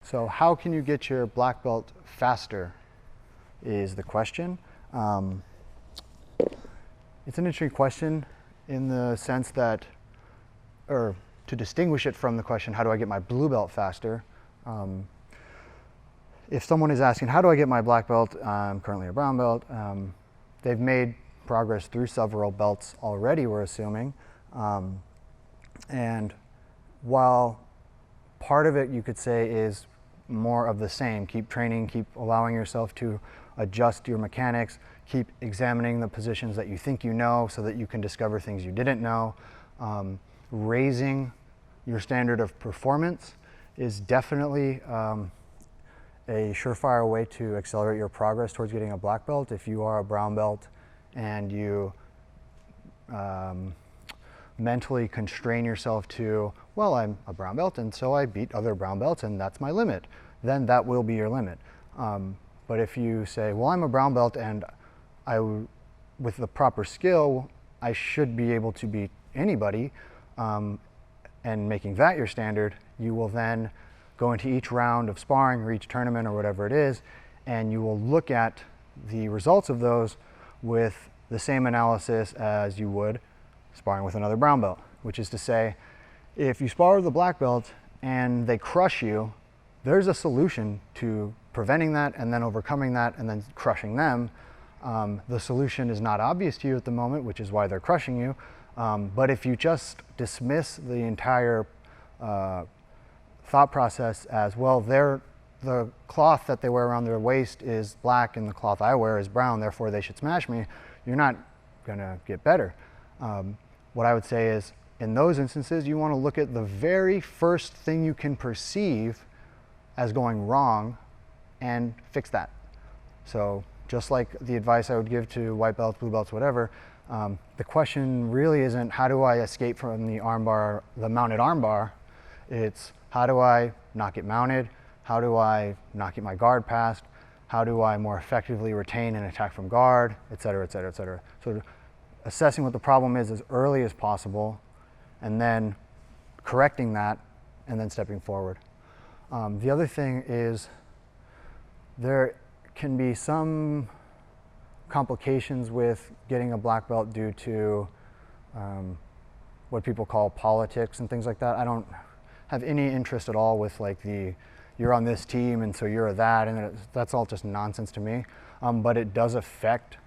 So how can you get your black belt faster is the question. It's an interesting question in the sense that, or to distinguish it from the question, how do I get my blue belt faster? If someone is asking, how do I get my black belt? I'm currently a brown belt. They've made progress through several belts already, we're assuming. And while part of it you could say is more of the same, keep training, keep allowing yourself to adjust your mechanics, keep examining the positions that you think you know so that you can discover things you didn't know. Raising your standard of performance is definitely a surefire way to accelerate your progress towards getting a black belt. If you are a brown belt and you mentally constrain yourself to, well, I'm a brown belt and so I beat other brown belts and that's my limit, then that will be your limit. But if you say, well, I'm a brown belt and with the proper skill, I should be able to beat anybody, and making that your standard, you will then go into each round of sparring or each tournament or whatever it is, and you will look at the results of those with the same analysis as you would sparring with another brown belt, which is to say, if you spar with a black belt and they crush you, there's a solution to preventing that and then overcoming that and then crushing them. The solution is not obvious to you at the moment, which is why they're crushing you. But if you just dismiss the entire thought process as, well, the cloth that they wear around their waist is black and the cloth I wear is brown, therefore they should smash me, you're not gonna get better. What I would say is, in those instances, you wanna look at the very first thing you can perceive as going wrong and fix that. So just like the advice I would give to white belts, blue belts, whatever, the question really isn't how do I escape from the armbar, the mounted armbar. It's how do I not get mounted? How do I not get my guard passed? How do I more effectively retain an attack from guard, et cetera, et cetera, et cetera. So assessing what the problem is as early as possible and then correcting that and then stepping forward. The other thing is there can be some complications with getting a black belt due to what people call politics and things like that. I don't have any interest at all with like you're on this team and so you're that, and that's all just nonsense to me. But it does affect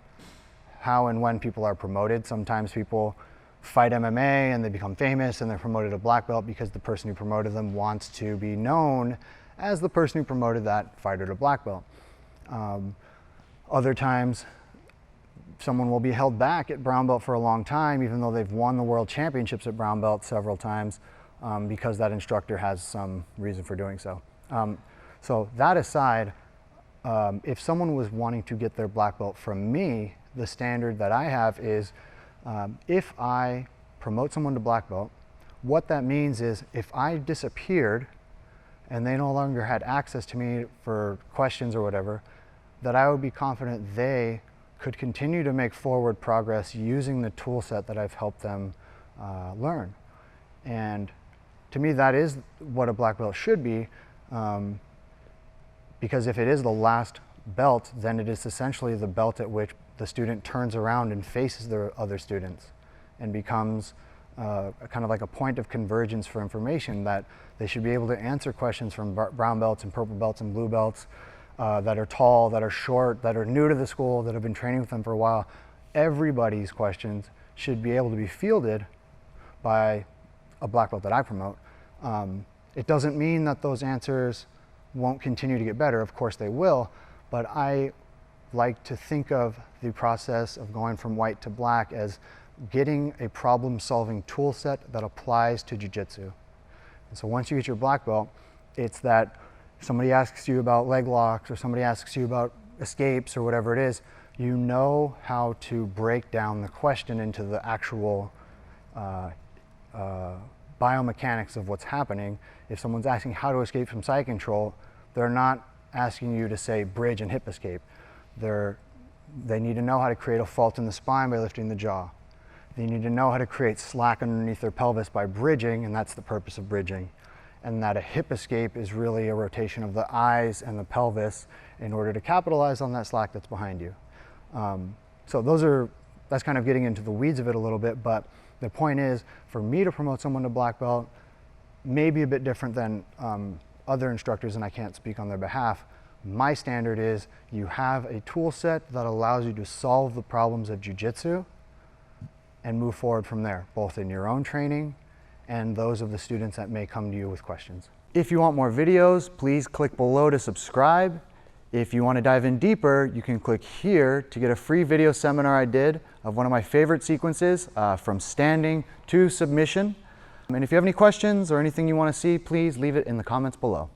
how and when people are promoted. Sometimes people fight MMA and they become famous and they're promoted to black belt because the person who promoted them wants to be known as the person who promoted that fighter to black belt. Other times, someone will be held back at brown belt for a long time, even though they've won the world championships at brown belt several times, because that instructor has some reason for doing so. So that aside, if someone was wanting to get their black belt from me, the standard that I have is if I promote someone to black belt, what that means is if I disappeared and they no longer had access to me for questions or whatever, that I would be confident they could continue to make forward progress using the tool set that I've helped them learn. And to me, that is what a black belt should be, because if it is the last belt, then it is essentially the belt at which the student turns around and faces their other students and becomes kind of like a point of convergence for information, that they should be able to answer questions from brown belts and purple belts and blue belts that are tall, that are short, that are new to the school, that have been training with them for a while. Everybody's questions should be able to be fielded by a black belt that I promote. It doesn't mean that those answers won't continue to get better. Of course they will, but I like to think of the process of going from white to black as getting a problem-solving tool set that applies to jiu-jitsu. And so once you get your black belt, it's that if somebody asks you about leg locks or somebody asks you about escapes or whatever it is, you know how to break down the question into the actual biomechanics of what's happening. If someone's asking how to escape from side control, they're not asking you to say bridge and hip escape. They need to know how to create a fault in the spine by lifting the jaw. They need to know how to create slack underneath their pelvis by bridging, and that's the purpose of bridging. and that a hip escape is really a rotation of the eyes and the pelvis in order to capitalize on that slack that's behind you. So that's kind of getting into the weeds of it a little bit, but the point is, for me to promote someone to black belt may be a bit different than other instructors, and I can't speak on their behalf. My standard is you have a tool set that allows you to solve the problems of jiu-jitsu and move forward from there, both in your own training and those of the students that may come to you with questions. If you want more videos, please click below to subscribe. If you want to dive in deeper, you can click here to get a free video seminar I did of one of my favorite sequences from standing to submission. And if you have any questions or anything you want to see, please leave it in the comments below.